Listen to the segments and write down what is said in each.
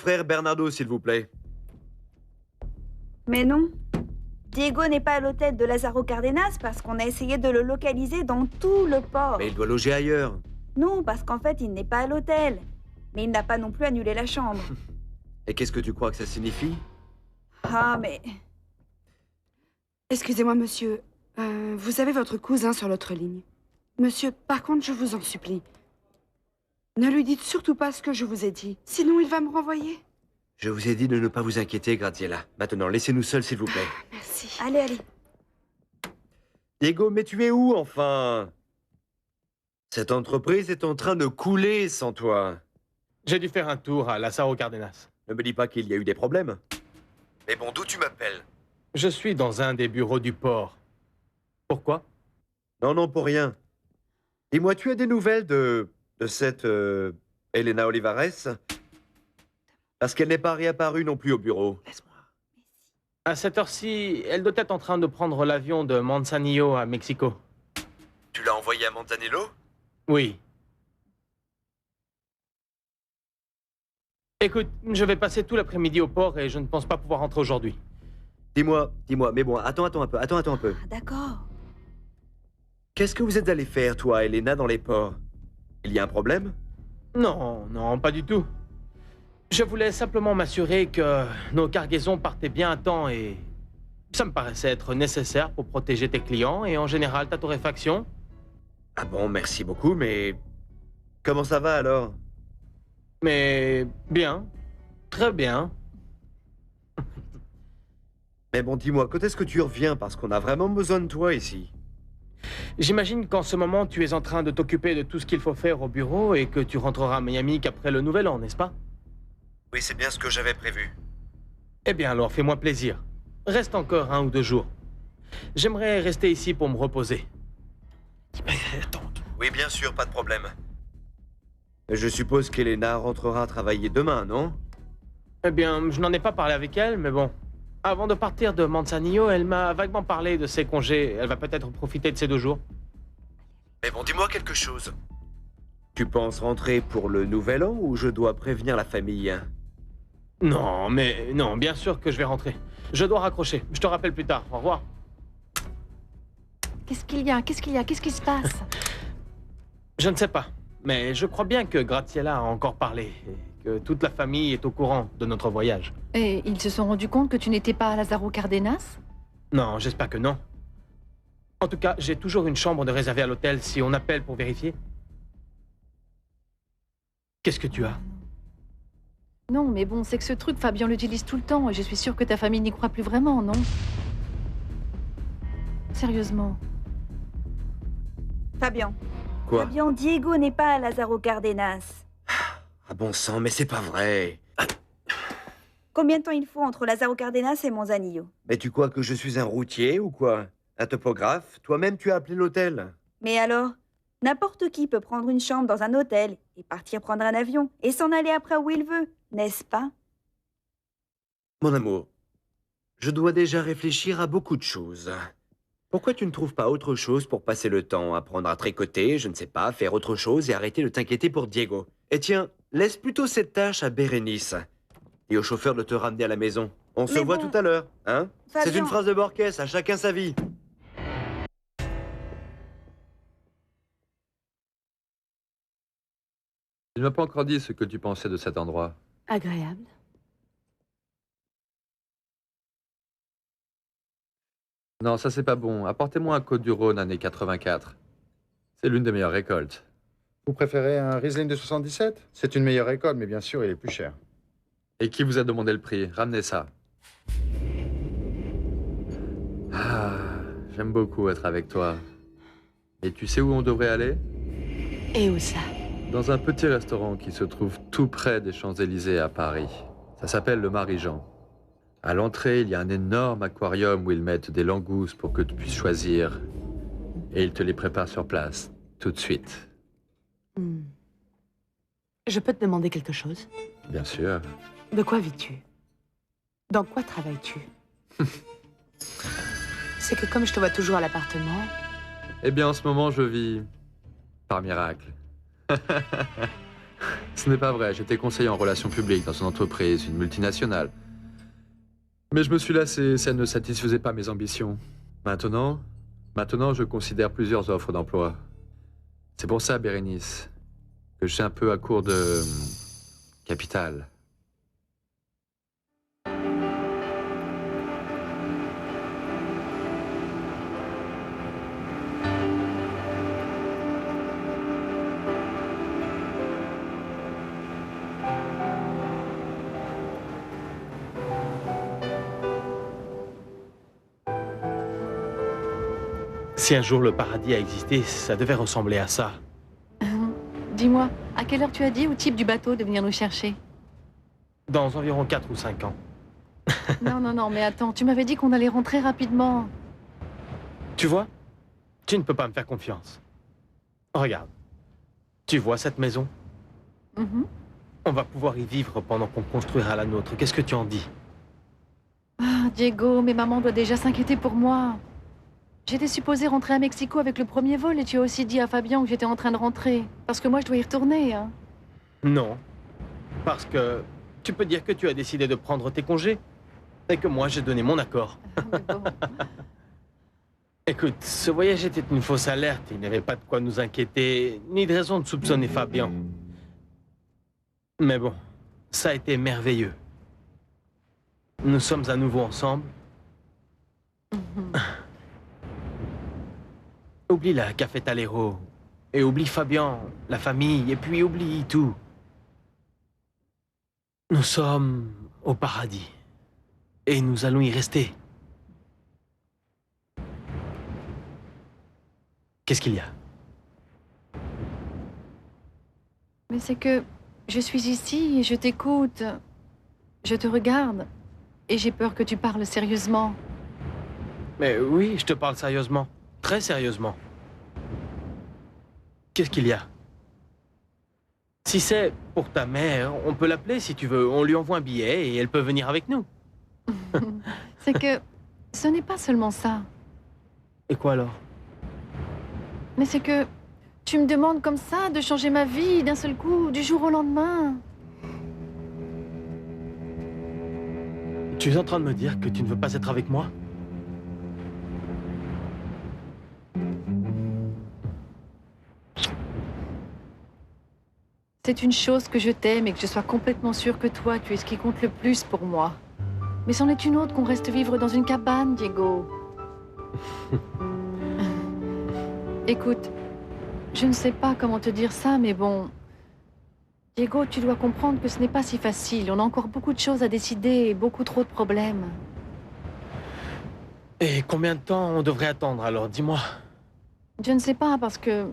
Frère Bernardo, s'il vous plaît. Mais non. Diego n'est pas à l'hôtel de Lázaro Cárdenas parce qu'on a essayé de le localiser dans tout le port. Mais il doit loger ailleurs. Non, parce qu'en fait, il n'est pas à l'hôtel. Mais il n'a pas non plus annulé la chambre. Et qu'est-ce que tu crois que ça signifie? Ah, mais... Excusez-moi, monsieur. Vous avez votre cousin sur l'autre ligne. Monsieur, par contre, je vous en supplie. Ne lui dites surtout pas ce que je vous ai dit. Sinon, il va me renvoyer. Je vous ai dit de ne pas vous inquiéter, Graziella. Maintenant, laissez-nous seuls, s'il vous plaît. Merci. Allez, allez. Diego, mais tu es où, enfin? Cette entreprise est en train de couler sans toi. J'ai dû faire un tour à Lázaro Cárdenas. Ne me dis pas qu'il y a eu des problèmes. Mais bon, d'où tu m'appelles? Je suis dans un des bureaux du port. Pourquoi? Non, non, pour rien. Dis-moi, tu as des nouvelles de cette Elena Olivares? Parce qu'elle n'est pas réapparue non plus au bureau. Laisse-moi. À cette heure-ci, elle doit être en train de prendre l'avion de Manzanillo à Mexico. Tu l'as envoyée à Manzanillo? Oui. Écoute, je vais passer tout l'après-midi au port et je ne pense pas pouvoir rentrer aujourd'hui. Dis-moi, mais bon, attends un peu. Ah, d'accord. Qu'est-ce que vous êtes allé faire, toi, Elena, dans les ports? Il y a un problème? Non, non, pas du tout. Je voulais simplement m'assurer que nos cargaisons partaient bien à temps et ça me paraissait être nécessaire pour protéger tes clients et en général ta torréfaction. Ah bon, merci beaucoup, mais... Comment ça va, alors? Mais bien, très bien. Mais bon, dis-moi, quand est-ce que tu reviens? Parce qu'on a vraiment besoin de toi, ici. J'imagine qu'en ce moment tu es en train de t'occuper de tout ce qu'il faut faire au bureau et que tu rentreras à Miami qu'après le nouvel an, n'est-ce pas? Oui, c'est bien ce que j'avais prévu. Eh bien alors, fais-moi plaisir. Reste encore 1 ou 2 jours. J'aimerais rester ici pour me reposer. Oui, bien sûr, pas de problème. Je suppose qu'Elena rentrera travailler demain, non? Eh bien, je n'en ai pas parlé avec elle, mais bon. Avant de partir de Manzanillo, elle m'a vaguement parlé de ses congés. Elle va peut-être profiter de ces 2 jours. Mais bon, dis-moi quelque chose. Tu penses rentrer pour le nouvel an ou je dois prévenir la famille? Non, mais non, bien sûr que je vais rentrer. Je dois raccrocher. Je te rappelle plus tard. Au revoir. Qu'est-ce qu'il y a? Qu'est-ce qu'il y a? Qu'est-ce qui se passe? Je ne sais pas, mais je crois bien que Graziella a encore parlé et que toute la famille est au courant de notre voyage. Et ils se sont rendus compte que tu n'étais pas à Lázaro Cárdenas? Non, j'espère que non. En tout cas, j'ai toujours une chambre de réservée à l'hôtel si on appelle pour vérifier. Qu'est-ce que tu as? Non, mais bon, c'est que ce truc, Fabien l'utilise tout le temps et je suis sûre que ta famille n'y croit plus vraiment, non? Sérieusement. Fabian. Quoi? Fabian, Diego n'est pas à Lázaro Cárdenas. Ah bon sang, mais c'est pas vrai. Combien de temps il faut entre Lázaro Cárdenas et Manzanillo? Mais tu crois que je suis un routier ou quoi? Un topographe? Toi-même, tu as appelé l'hôtel. Mais alors? N'importe qui peut prendre une chambre dans un hôtel et partir prendre un avion et s'en aller après où il veut, n'est-ce pas? Mon amour, je dois déjà réfléchir à beaucoup de choses. Pourquoi tu ne trouves pas autre chose pour passer le temps? Apprendre à tricoter, je ne sais pas, faire autre chose et arrêter de t'inquiéter pour Diego. Et tiens, laisse plutôt cette tâche à Bérénice. Et au chauffeur de te ramener à la maison. On se Mais voit bon, tout à l'heure, hein? C'est Fabian. une phrase de Borges, à chacun sa vie. Tu ne m'as pas encore dit ce que tu pensais de cet endroit. Agréable. Non, ça c'est pas bon. Apportez-moi un Côte du Rhône année 84. C'est l'une des meilleures récoltes. Vous préférez un Riesling de 77? C'est une meilleure école, mais bien sûr, il est plus cher. Et qui vous a demandé le prix? Ramenez ça. Ah, j'aime beaucoup être avec toi. Et tu sais où on devrait aller? Et où ça? Dans un petit restaurant qui se trouve tout près des Champs-Élysées à Paris. Ça s'appelle le Marie-Jean. À l'entrée, il y a un énorme aquarium où ils mettent des langoustes pour que tu puisses choisir. Et ils te les préparent sur place, tout de suite. Je peux te demander quelque chose? Bien sûr. De quoi vis-tu? Dans quoi travailles-tu? C'est que comme je te vois toujours à l'appartement... Eh bien, en ce moment, je vis par miracle. Ce n'est pas vrai, j'étais conseiller en relations publiques dans une entreprise, une multinationale. Mais je me suis lassé, ça ne satisfaisait pas mes ambitions. Maintenant, je considère plusieurs offres d'emploi. C'est pour ça, Bérénice, que je suis un peu à court de capital. Si un jour le paradis a existé, ça devait ressembler à ça. Dis-moi, à quelle heure tu as dit au type du bateau de venir nous chercher? Dans environ 4 ou 5 ans. Non, mais attends, tu m'avais dit qu'on allait rentrer rapidement. Tu vois, tu ne peux pas me faire confiance. Regarde, tu vois cette maison? Mhm. On va pouvoir y vivre pendant qu'on construira la nôtre. Qu'est-ce que tu en dis? Ah, Diego, mais maman doit déjà s'inquiéter pour moi. J'étais supposée rentrer à Mexico avec le premier vol et tu as aussi dit à Fabien que j'étais en train de rentrer. Parce que moi, je dois y retourner, hein. Non, parce que tu peux dire que tu as décidé de prendre tes congés et que moi, j'ai donné mon accord. Mais bon. Écoute, ce voyage était une fausse alerte. Il n'y avait pas de quoi nous inquiéter, ni de raison de soupçonner Fabien. Mais bon, ça a été merveilleux. Nous sommes à nouveau ensemble. Mhm. Oublie la cafétalero. Et oublie Fabien, la famille, et puis oublie tout. Nous sommes au paradis. Et nous allons y rester. Qu'est-ce qu'il y a? Mais c'est que je suis ici et je t'écoute. Je te regarde. Et j'ai peur que tu parles sérieusement. Mais oui, je te parle sérieusement. Très sérieusement. Qu'est-ce qu'il y a? Si c'est pour ta mère, on peut l'appeler si tu veux. On lui envoie un billet et elle peut venir avec nous. C'est que ce n'est pas seulement ça. Et quoi alors? Mais c'est que tu me demandes comme ça de changer ma vie d'un seul coup, du jour au lendemain. Tu es en train de me dire que tu ne veux pas être avec moi? C'est une chose que je t'aime et que je sois complètement sûre que toi, tu es ce qui compte le plus pour moi. Mais c'en est une autre qu'on reste vivre dans une cabane, Diego. Écoute, je ne sais pas comment te dire ça, mais bon... Diego, tu dois comprendre que ce n'est pas si facile. On a encore beaucoup de choses à décider et beaucoup trop de problèmes. Et combien de temps on devrait attendre alors? Dis-moi. Je ne sais pas, parce que...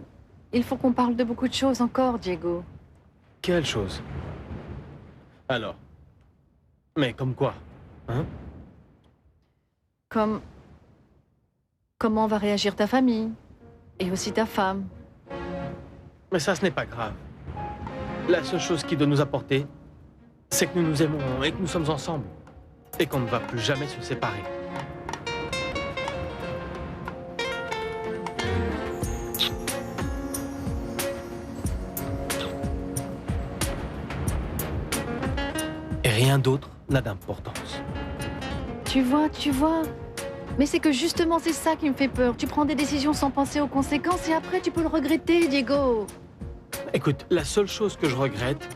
il faut qu'on parle de beaucoup de choses encore, Diego. Quelle chose? Alors? Mais comme quoi? Hein? Comme... comment va réagir ta famille? Et aussi ta femme. Mais ça, ce n'est pas grave. La seule chose qui doit nous apporter, c'est que nous nous aimons et que nous sommes ensemble. Et qu'on ne va plus jamais se séparer. Et rien d'autre n'a d'importance. Tu vois. Mais c'est que justement, c'est ça qui me fait peur. Tu prends des décisions sans penser aux conséquences et après, tu peux le regretter, Diego. Écoute, la seule chose que je regrette,